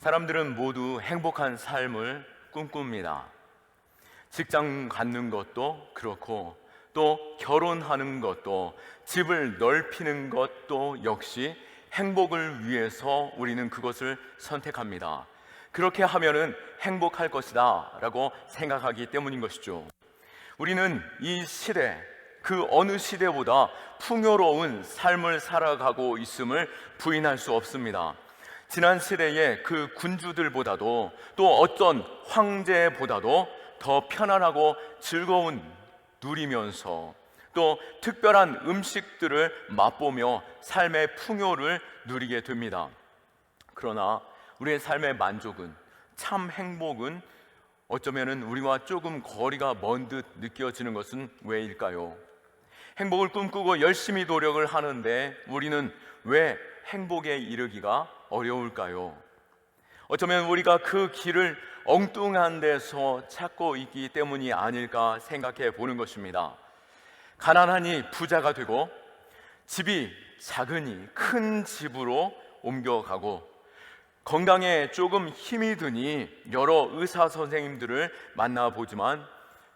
사람들은 모두 행복한 삶을 꿈꿉니다. 직장 갖는 것도 그렇고, 또 결혼하는 것도, 집을 넓히는 것도 역시 행복을 위해서 우리는 그것을 선택합니다. 그렇게 하면은 행복할 것이다 라고 생각하기 때문인 것이죠. 우리는 이 시대, 그 어느 시대보다 풍요로운 삶을 살아가고 있음을 부인할 수 없습니다. 지난 시대의 그 군주들보다도, 또 어떤 황제보다도 더 편안하고 즐거운 누리면서, 또 특별한 음식들을 맛보며 삶의 풍요를 누리게 됩니다. 그러나 우리의 삶의 만족은, 참 행복은 어쩌면 우리와 조금 거리가 먼 듯 느껴지는 것은 왜일까요? 행복을 꿈꾸고 열심히 노력을 하는데 우리는 왜 행복에 이르기가 어려울까요? 어쩌면 우리가 그 길을 엉뚱한 데서 찾고 있기 때문이 아닐까 생각해 보는 것입니다. 가난하니 부자가 되고, 집이 작으니 큰 집으로 옮겨가고, 건강에 조금 힘이 드니 여러 의사 선생님들을 만나보지만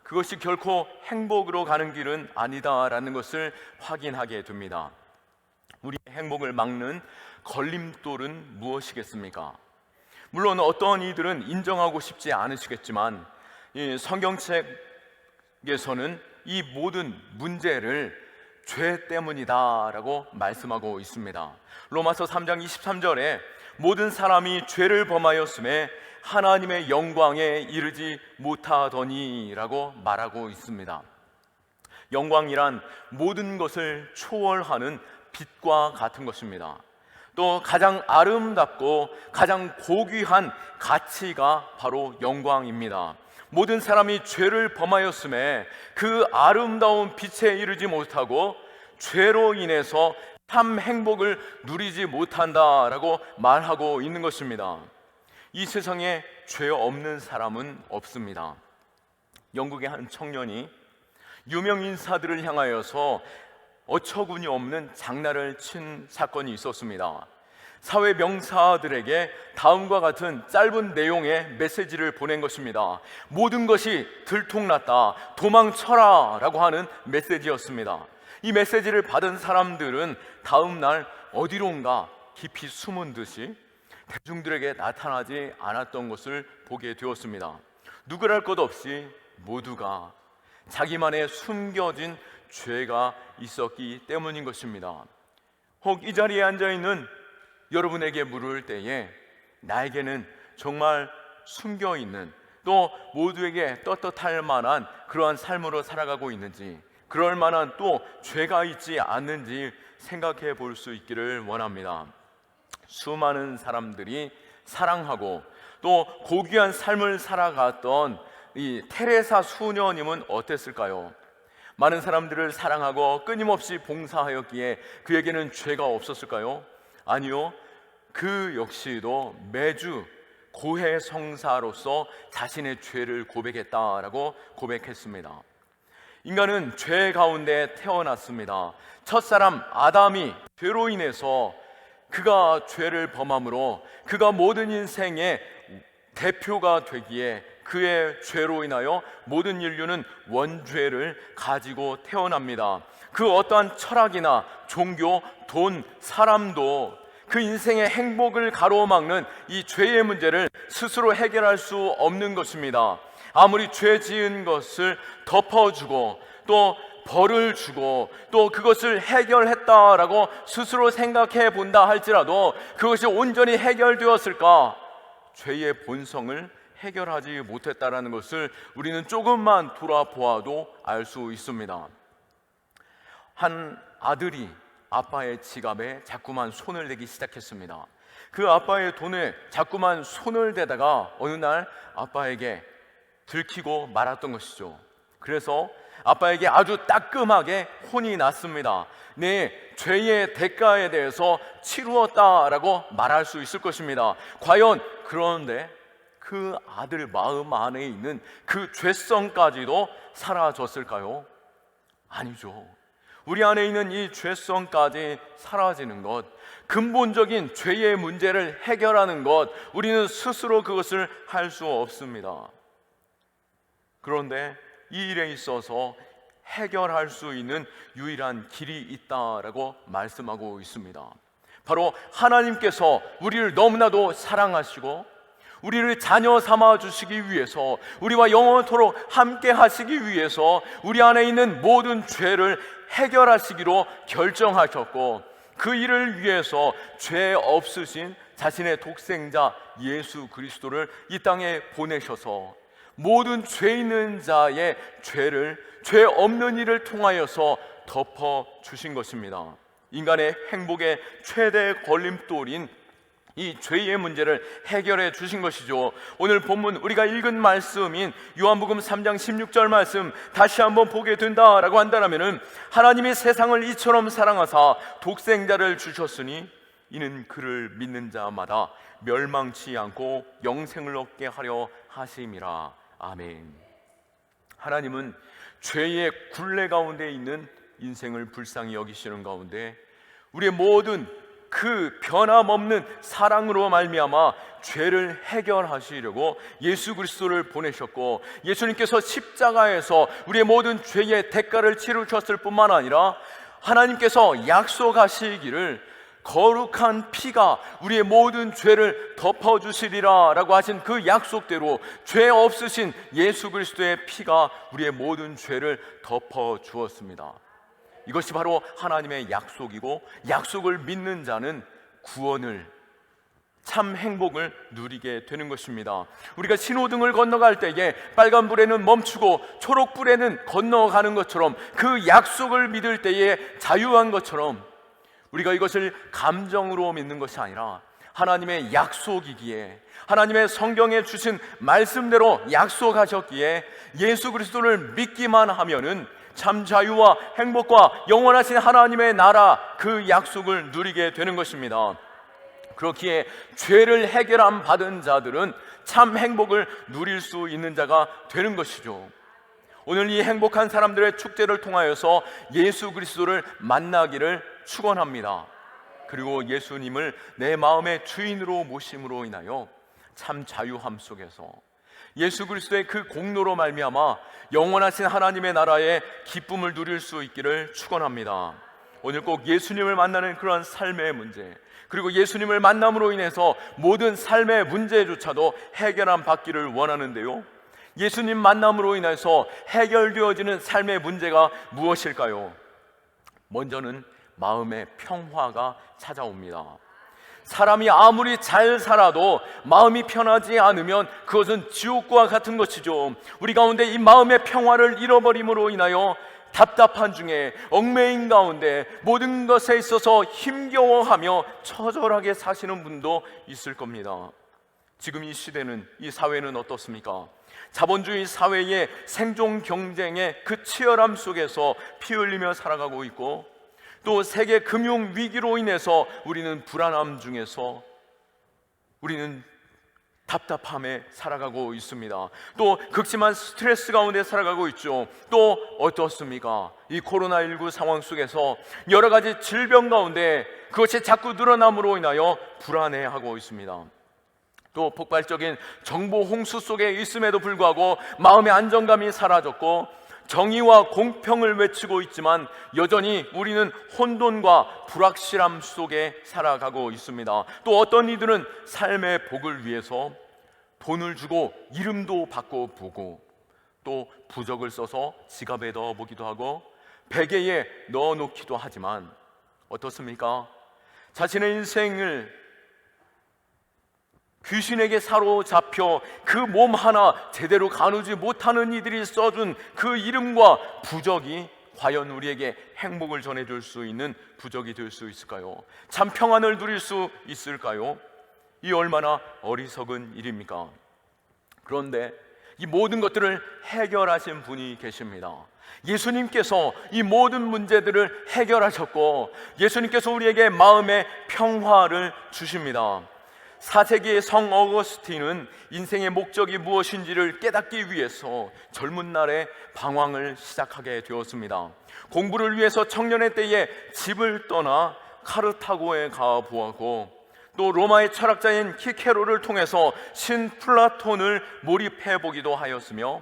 그것이 결코 행복으로 가는 길은 아니다라는 것을 확인하게 됩니다. 우리의 행복을 막는 걸림돌은 무엇이겠습니까? 물론 어떤 이들은 인정하고 싶지 않으시겠지만, 이 성경책에서는 이 모든 문제를 죄 때문이다라고 말씀하고 있습니다. 로마서 3장 23절에 모든 사람이 죄를 범하였음에 하나님의 영광에 이르지 못하더니 라고 말하고 있습니다. 영광이란 모든 것을 초월하는 빛과 같은 것입니다. 또 가장 아름답고 가장 고귀한 가치가 바로 영광입니다. 모든 사람이 죄를 범하였음에 그 아름다운 빛에 이르지 못하고 죄로 인해서 참 행복을 누리지 못한다라고 말하고 있는 것입니다. 이 세상에 죄 없는 사람은 없습니다. 영국의 한 청년이 유명 인사들을 향하여서 어처구니 없는 장난을 친 사건이 있었습니다. 사회 명사들에게 다음과 같은 짧은 내용의 메시지를 보낸 것입니다. 모든 것이 들통났다, 도망쳐라 라고 하는 메시지였습니다. 이 메시지를 받은 사람들은 다음 날 어디론가 깊이 숨은 듯이 대중들에게 나타나지 않았던 것을 보게 되었습니다. 누구랄 것 없이 모두가 자기만의 숨겨진 죄가 있었기 때문인 것입니다. 혹 이 자리에 앉아있는 여러분에게 물을 때에 나에게는 정말 숨겨있는, 또 모두에게 떳떳할 만한 그러한 삶으로 살아가고 있는지, 그럴 만한 또 죄가 있지 않는지 생각해 볼 수 있기를 원합니다. 수많은 사람들이 사랑하고 또 고귀한 삶을 살아갔던 이 테레사 수녀님은 어땠을까요? 많은 사람들을 사랑하고 끊임없이 봉사하였기에 그에게는 죄가 없었을까요? 아니요, 그 역시도 매주 고해성사로서 자신의 죄를 고백했다라고 고백했습니다. 인간은 죄 가운데 태어났습니다. 첫사람 아담이 죄로 인해서 그가 죄를 범함으로 그가 모든 인생의 대표가 되기에 그의 죄로 인하여 모든 인류는 원죄를 가지고 태어납니다. 그 어떠한 철학이나 종교, 돈, 사람도 그 인생의 행복을 가로막는 이 죄의 문제를 스스로 해결할 수 없는 것입니다. 아무리 죄 지은 것을 덮어주고 또 벌을 주고 또 그것을 해결했다라고 스스로 생각해 본다 할지라도 그것이 온전히 해결되었을까? 죄의 본성을 해결하지 못했다라는 것을 우리는 조금만 돌아보아도 알 수 있습니다. 한 아들이 아빠의 지갑에 자꾸만 손을 대기 시작했습니다. 그 아빠의 돈에 자꾸만 손을 대다가 어느 날 아빠에게 들키고 말았던 것이죠. 그래서 아빠에게 아주 따끔하게 혼이 났습니다. 내 죄의 대가에 대해서 치루었다라고 말할 수 있을 것입니다. 과연 그런데 그 아들 마음 안에 있는 그 죄성까지도 사라졌을까요? 아니죠. 우리 안에 있는 이 죄성까지 사라지는 것, 근본적인 죄의 문제를 해결하는 것, 우리는 스스로 그것을 할 수 없습니다. 그런데 이 일에 있어서 해결할 수 있는 유일한 길이 있다라고 말씀하고 있습니다. 바로 하나님께서 우리를 너무나도 사랑하시고 우리를 자녀 삼아 주시기 위해서, 우리와 영원토록 함께 하시기 위해서 우리 안에 있는 모든 죄를 해결하시기로 결정하셨고, 그 일을 위해서 죄 없으신 자신의 독생자 예수 그리스도를 이 땅에 보내셔서 모든 죄 있는 자의 죄를 죄 없는 이를 통하여서 덮어 주신 것입니다. 인간의 행복의 최대 걸림돌인 이 죄의 문제를 해결해 주신 것이죠. 오늘 본문 우리가 읽은 말씀인 요한복음 3장 16절 말씀 다시 한번 보게 된다라고 한다면, 하나님이 세상을 이처럼 사랑하사 독생자를 주셨으니 이는 그를 믿는 자마다 멸망치 않고 영생을 얻게 하려 하심이라. 아멘. 하나님은 죄의 굴레 가운데 있는 인생을 불쌍히 여기시는 가운데 우리의 모든 그 변함없는 사랑으로 말미암아 죄를 해결하시려고 예수 그리스도를 보내셨고, 예수님께서 십자가에서 우리의 모든 죄의 대가를 치르셨을 뿐만 아니라 하나님께서 약속하시기를 거룩한 피가 우리의 모든 죄를 덮어주시리라 라고 하신 그 약속대로 죄 없으신 예수 그리스도의 피가 우리의 모든 죄를 덮어주었습니다. 이것이 바로 하나님의 약속이고, 약속을 믿는 자는 구원을, 참 행복을 누리게 되는 것입니다. 우리가 신호등을 건너갈 때에 빨간불에는 멈추고 초록불에는 건너가는 것처럼, 그 약속을 믿을 때에 자유한 것처럼 우리가 이것을 감정으로 믿는 것이 아니라 하나님의 약속이기에, 하나님의 성경에 주신 말씀대로 약속하셨기에 예수 그리스도를 믿기만 하면은 참 자유와 행복과 영원하신 하나님의 나라, 그 약속을 누리게 되는 것입니다. 그렇기에 죄를 해결함 받은 자들은 참 행복을 누릴 수 있는 자가 되는 것이죠. 오늘 이 행복한 사람들의 축제를 통하여서 예수 그리스도를 만나기를 축원합니다. 그리고 예수님을 내 마음의 주인으로 모심으로 인하여 참 자유함 속에서 예수 그리스도의 그 공로로 말미암아 영원하신 하나님의 나라의 기쁨을 누릴 수 있기를 축원합니다. 오늘 꼭 예수님을 만나는 그러한 삶의 문제, 그리고 예수님을 만남으로 인해서 모든 삶의 문제조차도 해결함 받기를 원하는데요, 예수님 만남으로 인해서 해결되어지는 삶의 문제가 무엇일까요? 먼저는 마음의 평화가 찾아옵니다. 사람이 아무리 잘 살아도 마음이 편하지 않으면 그것은 지옥과 같은 것이죠. 우리 가운데 이 마음의 평화를 잃어버림으로 인하여 답답한 중에, 얽매인 가운데 모든 것에 있어서 힘겨워하며 처절하게 사시는 분도 있을 겁니다. 지금 이 시대는, 이 사회는 어떻습니까? 자본주의 사회의 생존 경쟁의 그 치열함 속에서 피 흘리며 살아가고 있고, 또 세계 금융 위기로 인해서 우리는 불안함 중에서 우리는 답답함에 살아가고 있습니다. 또 극심한 스트레스 가운데 살아가고 있죠. 또 어떻습니까? 이 코로나19 상황 속에서 여러 가지 질병 가운데 그것이 자꾸 늘어남으로 인하여 불안해하고 있습니다. 또 폭발적인 정보 홍수 속에 있음에도 불구하고 마음의 안정감이 사라졌고, 정의와 공평을 외치고 있지만 여전히 우리는 혼돈과 불확실함 속에 살아가고 있습니다. 또 어떤 이들은 삶의 복을 위해서 돈을 주고 이름도 바꿔보고, 또 부적을 써서 지갑에 넣어보기도 하고 베개에 넣어놓기도 하지만 어떻습니까? 자신의 인생을 귀신에게 사로잡혀 그 몸 하나 제대로 가누지 못하는 이들이 써준 그 이름과 부적이 과연 우리에게 행복을 전해줄 수 있는 부적이 될 수 있을까요? 참 평안을 누릴 수 있을까요? 이 얼마나 어리석은 일입니까? 그런데 이 모든 것들을 해결하신 분이 계십니다. 예수님께서 이 모든 문제들을 해결하셨고, 예수님께서 우리에게 마음의 평화를 주십니다. 4세기의 성 어거스틴은 인생의 목적이 무엇인지를 깨닫기 위해서 젊은 날에 방황을 시작하게 되었습니다. 공부를 위해서 청년의 때에 집을 떠나 카르타고에 가 보았고, 또 로마의 철학자인 키케로를 통해서 신 플라톤을 몰입해 보기도 하였으며,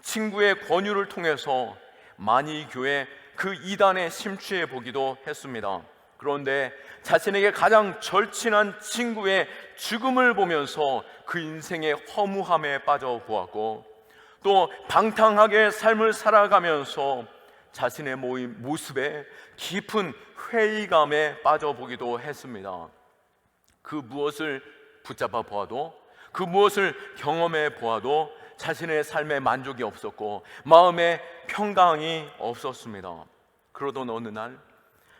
친구의 권유를 통해서 마니교의 그 이단에 심취해 보기도 했습니다. 그런데 자신에게 가장 절친한 친구의 죽음을 보면서 그 인생의 허무함에 빠져 보았고, 또 방탕하게 삶을 살아가면서 자신의 모습에 깊은 회의감에 빠져보기도 했습니다. 그 무엇을 붙잡아 보아도, 그 무엇을 경험해 보아도 자신의 삶에 만족이 없었고 마음에 평강이 없었습니다. 그러던 어느 날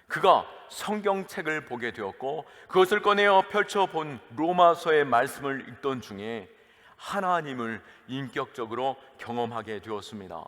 그가 성경책을 보게 되었고, 그것을 꺼내어 펼쳐본 로마서의 말씀을 읽던 중에 하나님을 인격적으로 경험하게 되었습니다.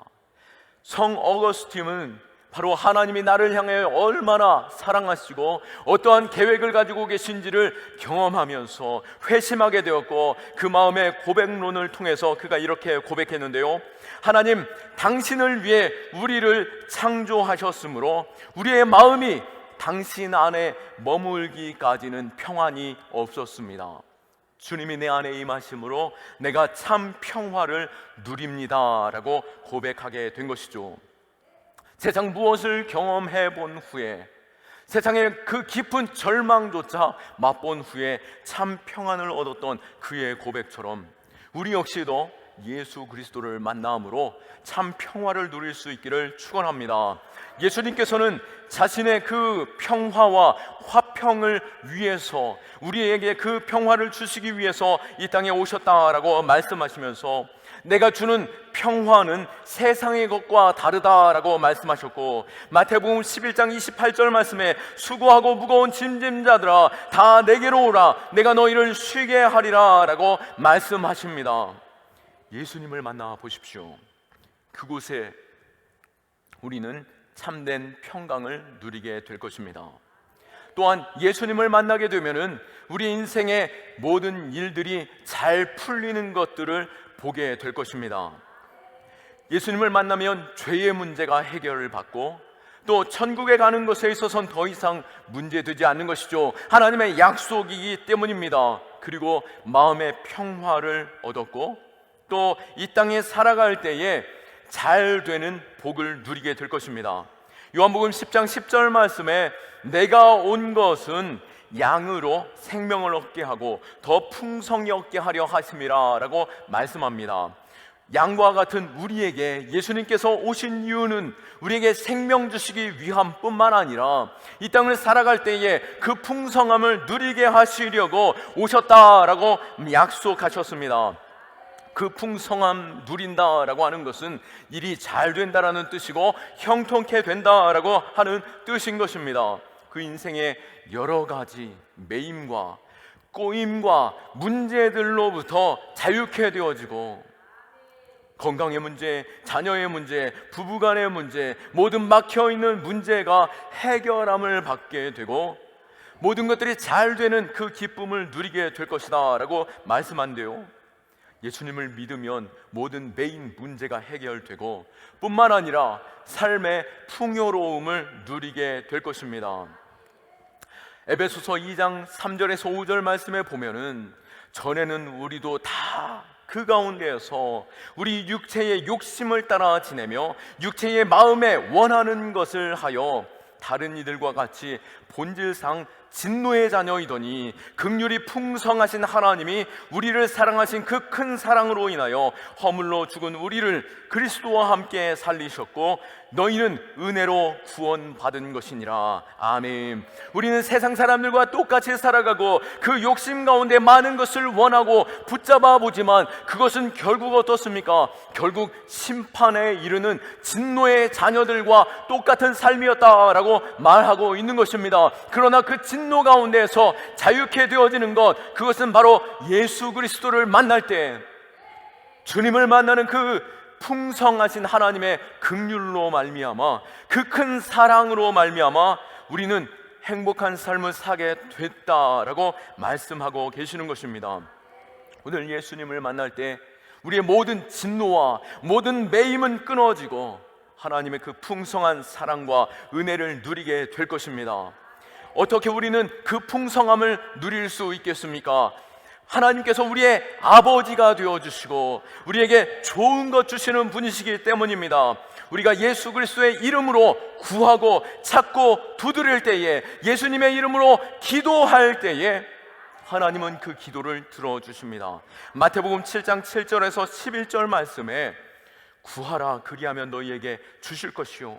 성 어거스틴은 바로 하나님이 나를 향해 얼마나 사랑하시고 어떠한 계획을 가지고 계신지를 경험하면서 회심하게 되었고, 그 마음의 고백론을 통해서 그가 이렇게 고백했는데요. 하나님, 당신을 위해 우리를 창조하셨으므로 우리의 마음이 당신 안에 머물기까지는 평안이 없었습니다. 주님이 내 안에 임하심으로 내가 참 평화를 누립니다 라고 고백하게 된 것이죠. 세상 무엇을 경험해 본 후에, 세상의 그 깊은 절망조차 맛본 후에 참 평안을 얻었던 그의 고백처럼 우리 역시도 예수 그리스도를 만남으로 참 평화를 누릴 수 있기를 축원합니다. 예수님께서는 자신의 그 평화와 화평을 위해서, 우리에게 그 평화를 주시기 위해서 이 땅에 오셨다라고 말씀하시면서 내가 주는 평화는 세상의 것과 다르다라고 말씀하셨고, 마태복음 11장 28절 말씀에 수고하고 무거운 짐진 자들아 다 내게로 오라, 내가 너희를 쉬게 하리라 라고 말씀하십니다. 예수님을 만나 보십시오. 그곳에 우리는 참된 평강을 누리게 될 것입니다. 또한 예수님을 만나게 되면은 우리 인생의 모든 일들이 잘 풀리는 것들을 보게 될 것입니다. 예수님을 만나면 죄의 문제가 해결을 받고, 또 천국에 가는 것에 있어서는 더 이상 문제되지 않는 것이죠. 하나님의 약속이기 때문입니다. 그리고 마음의 평화를 얻었고, 또 이 땅에 살아갈 때에 잘 되는 복을 누리게 될 것입니다. 요한복음 10장 10절 말씀에 내가 온 것은 양으로 생명을 얻게 하고 더 풍성히 얻게 하려 하심이라 라고 말씀합니다. 양과 같은 우리에게 예수님께서 오신 이유는 우리에게 생명 주시기 위함뿐만 아니라 이 땅을 살아갈 때에 그 풍성함을 누리게 하시려고 오셨다라고 약속하셨습니다. 그 풍성함 누린다라고 하는 것은 일이 잘 된다라는 뜻이고 형통케 된다라고 하는 뜻인 것입니다. 그 인생의 여러 가지 매임과 꼬임과 문제들로부터 자유케 되어지고, 건강의 문제, 자녀의 문제, 부부간의 문제, 모든 막혀있는 문제가 해결함을 받게 되고 모든 것들이 잘 되는 그 기쁨을 누리게 될 것이다 라고 말씀한대요. 예수님을 믿으면 모든 매인 문제가 해결되고 뿐만 아니라 삶의 풍요로움을 누리게 될 것입니다. 에베소서 2장 3절에서 5절 말씀에 보면은 전에는 우리도 다 그 가운데에서 우리 육체의 욕심을 따라 지내며 육체의 마음에 원하는 것을 하여 다른 이들과 같이 본질상 진노의 자녀이더니 긍휼이 풍성하신 하나님이 우리를 사랑하신 그 큰 사랑으로 인하여 허물로 죽은 우리를 그리스도와 함께 살리셨고 너희는 은혜로 구원받은 것이니라. 아멘. 우리는 세상 사람들과 똑같이 살아가고 그 욕심 가운데 많은 것을 원하고 붙잡아 보지만 그것은 결국 어떻습니까? 결국 심판에 이르는 진노의 자녀들과 똑같은 삶이었다라고 말하고 있는 것입니다. 그러나 그 진노 가운데에서 자유케 되어지는 것, 그것은 바로 예수 그리스도를 만날 때, 주님을 만나는 그 풍성하신 하나님의 긍휼로 말미암아, 그 큰 사랑으로 말미암아 우리는 행복한 삶을 사게 됐다라고 말씀하고 계시는 것입니다. 오늘 예수님을 만날 때 우리의 모든 진노와 모든 매임은 끊어지고 하나님의 그 풍성한 사랑과 은혜를 누리게 될 것입니다. 어떻게 우리는 그 풍성함을 누릴 수 있겠습니까? 하나님께서 우리의 아버지가 되어주시고 우리에게 좋은 것 주시는 분이시기 때문입니다. 우리가 예수 그리스도의 이름으로 구하고 찾고 두드릴 때에, 예수님의 이름으로 기도할 때에 하나님은 그 기도를 들어주십니다. 마태복음 7장 7절에서 11절 말씀에 구하라 그리하면 너희에게 주실 것이요,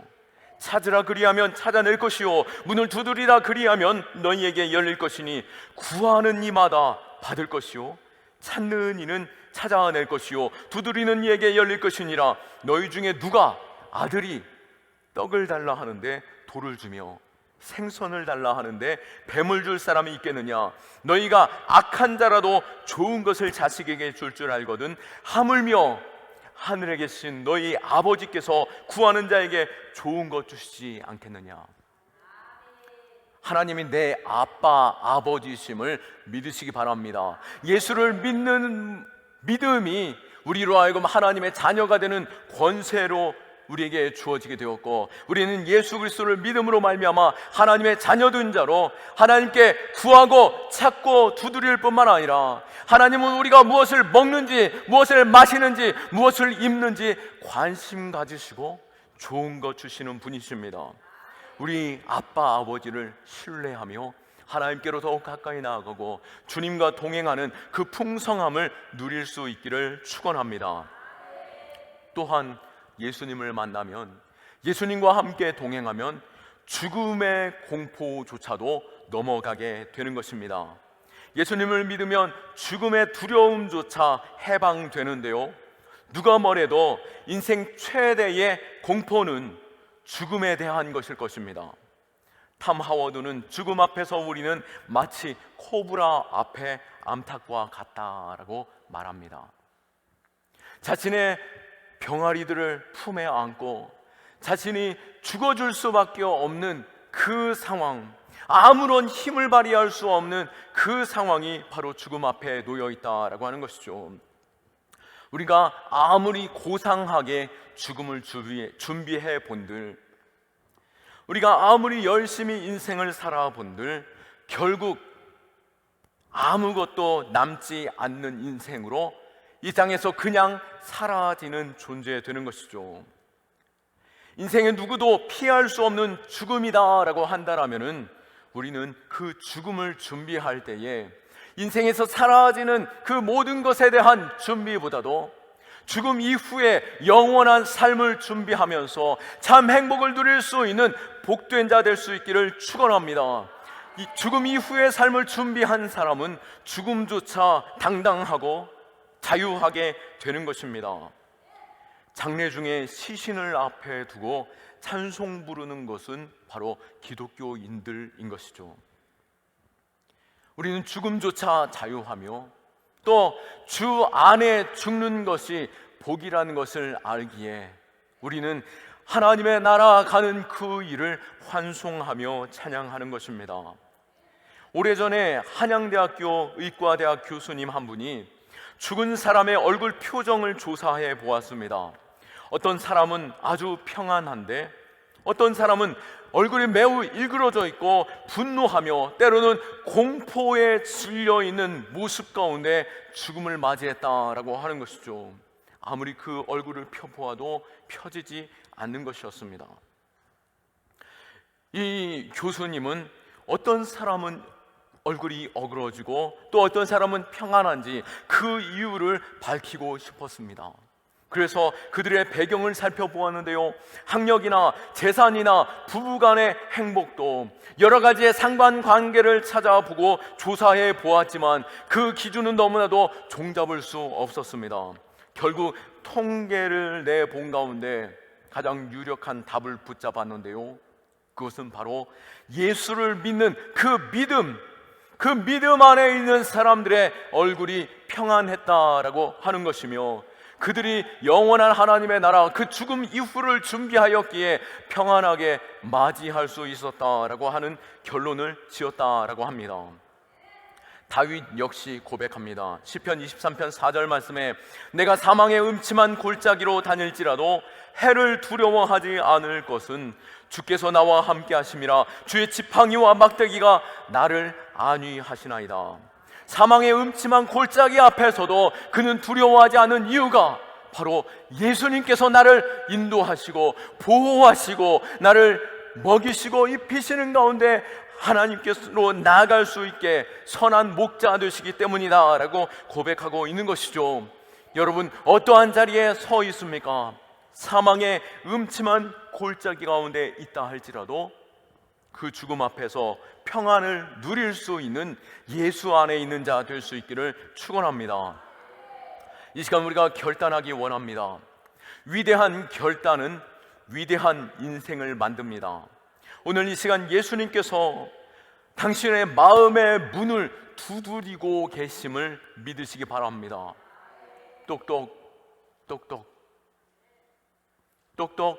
찾으라 그리하면 찾아낼 것이요, 문을 두드리라 그리하면 너희에게 열릴 것이니 구하는 이마다 받을 것이요, 찾는 이는 찾아낼 것이요, 두드리는 이에게 열릴 것이니라. 너희 중에 누가 아들이 떡을 달라 하는데 돌을 주며 생선을 달라 하는데 뱀을 줄 사람이 있겠느냐? 너희가 악한 자라도 좋은 것을 자식에게 줄 줄 알거든 하물며 하늘에 계신 너희 아버지께서 구하는 자에게 좋은 것 주시지 않겠느냐? 하나님이 내 아빠, 아버지심을 믿으시기 바랍니다. 예수를 믿는 믿음이 우리로 하여금 하나님의 자녀가 되는 권세로 우리에게 주어지게 되었고, 우리는 예수 그리스도를 믿음으로 말미암아 하나님의 자녀된 자로 하나님께 구하고 찾고 두드릴 뿐만 아니라 하나님은 우리가 무엇을 먹는지, 무엇을 마시는지, 무엇을 입는지 관심 가지시고 좋은 것 주시는 분이십니다. 우리 아빠 아버지를 신뢰하며 하나님께로 더욱 가까이 나아가고 주님과 동행하는 그 풍성함을 누릴 수 있기를 축원합니다. 또한 예수님을 만나면, 예수님과 함께 동행하면 죽음의 공포조차도 넘어가게 되는 것입니다. 예수님을 믿으면 죽음의 두려움조차 해방되는데요, 누가 뭐래도 인생 최대의 공포는 죽음에 대한 것일 것입니다. 탐 하워드는 죽음 앞에서 우리는 마치 코브라 앞에 암탉과 같다라고 말합니다. 자신의 병아리들을 품에 안고 자신이 죽어줄 수밖에 없는 그 상황, 아무런 힘을 발휘할 수 없는 그 상황이 바로 죽음 앞에 놓여 있다라고 하는 것이죠. 우리가 아무리 고상하게 죽음을 준비해 본들, 우리가 아무리 열심히 인생을 살아본들 결국 아무것도 남지 않는 인생으로 이 땅에서 그냥 사라지는 존재 되는 것이죠. 인생에 누구도 피할 수 없는 죽음이다라고 한다라면은 우리는 그 죽음을 준비할 때에 인생에서 사라지는 그 모든 것에 대한 준비보다도 죽음 이후에 영원한 삶을 준비하면서 참 행복을 누릴 수 있는 복된 자 될 수 있기를 축원합니다. 이 죽음 이후의 삶을 준비한 사람은 죽음조차 당당하고 자유하게 되는 것입니다. 장례 중에 시신을 앞에 두고 찬송 부르는 것은 바로 기독교인들인 것이죠. 우리는 죽음조차 자유하며 또 주 안에 죽는 것이 복이라는 것을 알기에 우리는 하나님의 나라 가는 그 일을 환송하며 찬양하는 것입니다. 오래전에 한양대학교 의과대학 교수님 한 분이 죽은 사람의 얼굴 표정을 조사해 보았습니다. 어떤 사람은 아주 평안한데 어떤 사람은 얼굴이 매우 일그러져 있고 분노하며 때로는 공포에 질려 있는 모습 가운데 죽음을 맞이했다라고 하는 것이죠. 아무리 그 얼굴을 펴보아도 펴지지 않는 것이었습니다. 이 교수님은 어떤 사람은 얼굴이 어그러지고 또 어떤 사람은 평안한지 그 이유를 밝히고 싶었습니다. 그래서 그들의 배경을 살펴보았는데요, 학력이나 재산이나 부부간의 행복도 여러 가지의 상관관계를 찾아보고 조사해 보았지만 그 기준은 너무나도 종잡을 수 없었습니다. 결국 통계를 내본 가운데 가장 유력한 답을 붙잡았는데요, 그것은 바로 예수를 믿는 그 믿음 안에 있는 사람들의 얼굴이 평안했다라고 하는 것이며, 그들이 영원한 하나님의 나라, 그 죽음 이후를 준비하였기에 평안하게 맞이할 수 있었다라고 하는 결론을 지었다라고 합니다. 다윗 역시 고백합니다. 시편 23편 4절 말씀에 내가 사망의 음침한 골짜기로 다닐지라도 해를 두려워하지 않을 것은 주께서 나와 함께 하심이라. 주의 지팡이와 막대기가 나를 안위하시나이다. 사망의 음침한 골짜기 앞에서도 그는 두려워하지 않은 이유가 바로 예수님께서 나를 인도하시고 보호하시고 나를 먹이시고 입히시는 가운데 하나님께로 나아갈 수 있게 선한 목자 되시기 때문이다 라고 고백하고 있는 것이죠. 여러분, 어떠한 자리에 서 있습니까? 사망의 음침한 골짜기 가운데 있다 할지라도 그 죽음 앞에서 평안을 누릴 수 있는 예수 안에 있는 자 될 수 있기를 축원합니다. 이 시간 우리가 결단하기 원합니다. 위대한 결단은 위대한 인생을 만듭니다. 오늘 이 시간 예수님께서 당신의 마음의 문을 두드리고 계심을 믿으시기 바랍니다. 똑똑 똑똑 똑똑.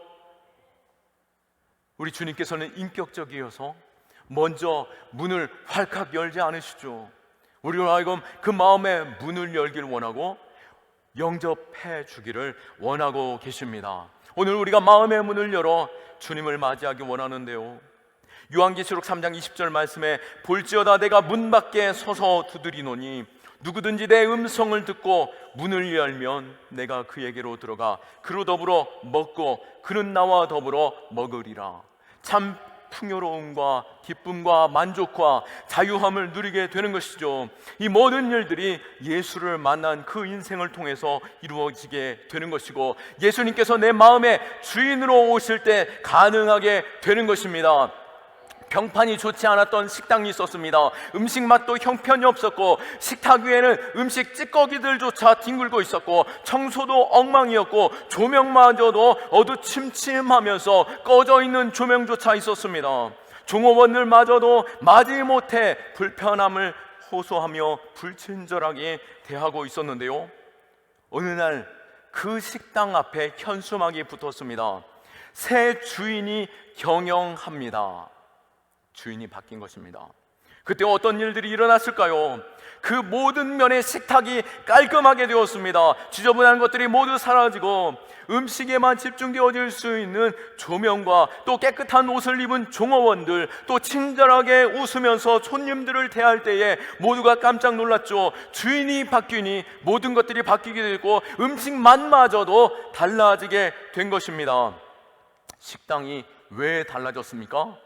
우리 주님께서는 인격적이어서 먼저 문을 활칵 열지 않으시죠. 우리로 하여금 그 마음의 문을 열길 원하고 영접해 주기를 원하고 계십니다. 오늘 우리가 마음의 문을 열어 주님을 맞이하기 원하는데요, 요한계시록 3장 20절 말씀에 볼지어다 내가 문 밖에 서서 두드리노니 누구든지 내 음성을 듣고 문을 열면 내가 그에게로 들어가 그로 더불어 먹고 그는 나와 더불어 먹으리라. 참 풍요로움과 기쁨과 만족과 자유함을 누리게 되는 것이죠. 이 모든 일들이 예수를 만난 그 인생을 통해서 이루어지게 되는 것이고, 예수님께서 내 마음의 주인으로 오실 때 가능하게 되는 것입니다. 평판이 좋지 않았던 식당이 있었습니다. 음식 맛도 형편이 없었고 식탁 위에는 음식 찌꺼기들조차 뒹굴고 있었고 청소도 엉망이었고 조명마저도 어두침침하면서 꺼져 있는 조명조차 있었습니다. 종업원들마저도 마지못해 불편함을 호소하며 불친절하게 대하고 있었는데요, 어느 날 그 식당 앞에 현수막이 붙었습니다. 새 주인이 경영합니다. 주인이 바뀐 것입니다. 그때 어떤 일들이 일어났을까요? 그 모든 면의 식탁이 깔끔하게 되었습니다. 지저분한 것들이 모두 사라지고 음식에만 집중되어질 수 있는 조명과 또 깨끗한 옷을 입은 종업원들, 또 친절하게 웃으면서 손님들을 대할 때에 모두가 깜짝 놀랐죠. 주인이 바뀌니 모든 것들이 바뀌게 되고 음식 맛마저도 달라지게 된 것입니다. 식당이 왜 달라졌습니까?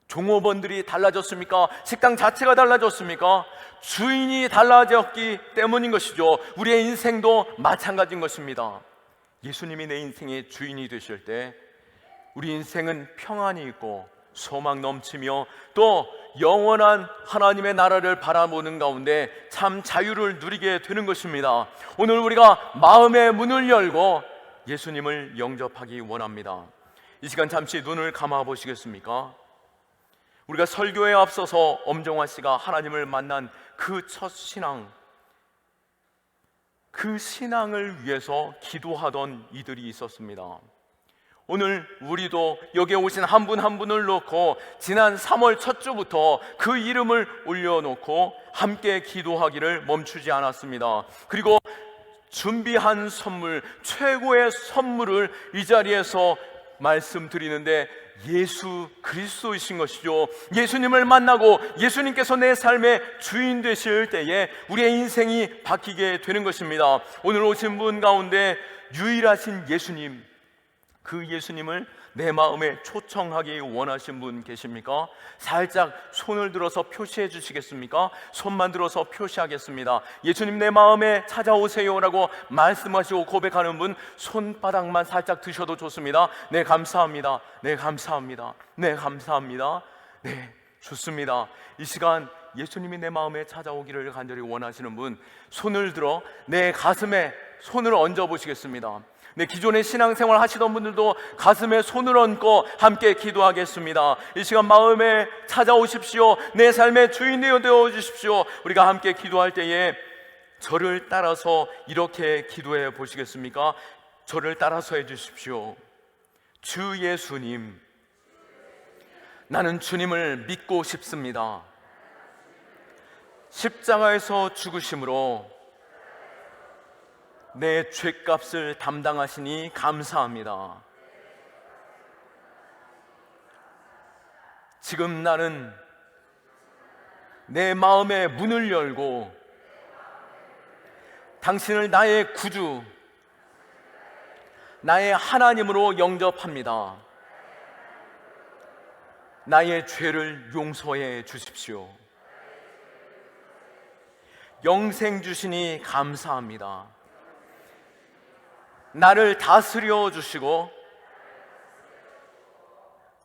종업원들이 달라졌습니까? 식당 자체가 달라졌습니까? 주인이 달라졌기 때문인 것이죠. 우리의 인생도 마찬가지인 것입니다. 예수님이 내 인생의 주인이 되실 때 우리 인생은 평안이 있고 소망 넘치며 또 영원한 하나님의 나라를 바라보는 가운데 참 자유를 누리게 되는 것입니다. 오늘 우리가 마음의 문을 열고 예수님을 영접하기 원합니다. 이 시간 잠시 눈을 감아 보시겠습니까? 우리가 설교에 앞서서 엄정화 씨가 하나님을 만난 그 첫 신앙, 그 신앙을 위해서 기도하던 이들이 있었습니다. 오늘 우리도 여기에 오신 한 분 한 분을 놓고 지난 3월 첫 주부터 그 이름을 올려놓고 함께 기도하기를 멈추지 않았습니다. 그리고 준비한 선물, 최고의 선물을 이 자리에서 말씀드리는데 예수 그리스도이신 것이죠. 예수님을 만나고 예수님께서 내 삶의 주인 되실 때에 우리의 인생이 바뀌게 되는 것입니다. 오늘 오신 분 가운데 유일하신 예수님, 그 예수님을 내 마음에 초청하기 원하신 분 계십니까? 살짝 손을 들어서 표시해 주시겠습니까? 손만 들어서 표시하겠습니다. 예수님 내 마음에 찾아오세요라고 말씀하시고 고백하는 분 손바닥만 살짝 드셔도 좋습니다. 네, 감사합니다. 네, 감사합니다. 네, 감사합니다. 네, 좋습니다. 이 시간 예수님이 내 마음에 찾아오기를 간절히 원하시는 분 손을 들어 내 가슴에 손을 얹어 보시겠습니다. 네, 기존에 신앙생활 하시던 분들도 가슴에 손을 얹고 함께 기도하겠습니다. 이 시간 마음에 찾아오십시오. 내 삶의 주인이 되어 주십시오. 우리가 함께 기도할 때에 저를 따라서 이렇게 기도해 보시겠습니까? 저를 따라서 해 주십시오. 주 예수님, 나는 주님을 믿고 싶습니다. 십자가에서 죽으심으로 내 죄값을 담당하시니 감사합니다. 지금 나는 내 마음의 문을 열고 당신을 나의 구주, 나의 하나님으로 영접합니다. 나의 죄를 용서해 주십시오. 영생 주시니 감사합니다. 나를 다스려 주시고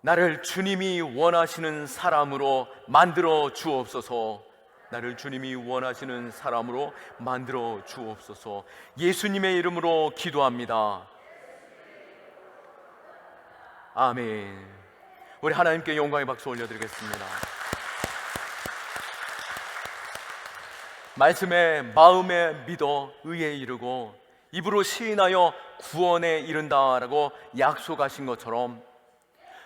나를 주님이 원하시는 사람으로 만들어 주옵소서. 나를 주님이 원하시는 사람으로 만들어 주옵소서. 예수님의 이름으로 기도합니다. 아멘. 우리 하나님께 영광의 박수 올려드리겠습니다. 말씀에 마음에 믿어 의에 이르고 입으로 시인하여 구원에 이른다라고 약속하신 것처럼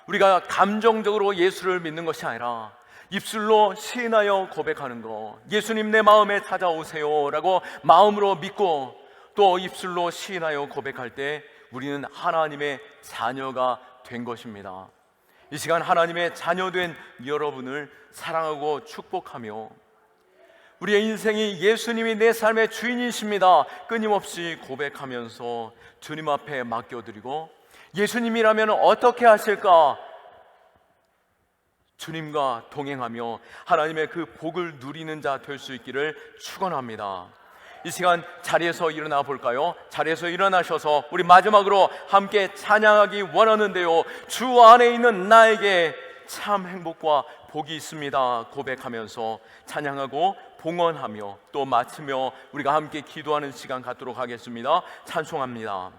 우리가 감정적으로 예수를 믿는 것이 아니라 입술로 시인하여 고백하는 것, 예수님 내 마음에 찾아오세요 라고 마음으로 믿고 또 입술로 시인하여 고백할 때 우리는 하나님의 자녀가 된 것입니다. 이 시간 하나님의 자녀된 여러분을 사랑하고 축복하며 우리의 인생이 예수님이 내 삶의 주인이십니다 끊임없이 고백하면서 주님 앞에 맡겨드리고 예수님이라면 어떻게 하실까? 주님과 동행하며 하나님의 그 복을 누리는 자 될 수 있기를 축원합니다. 이 시간 자리에서 일어나 볼까요? 자리에서 일어나셔서 우리 마지막으로 함께 찬양하기 원하는데요, 주 안에 있는 나에게 참 행복과 복이 있습니다 고백하면서 찬양하고 봉헌하며 또 마치며 우리가 함께 기도하는 시간 갖도록 하겠습니다. 찬송합니다.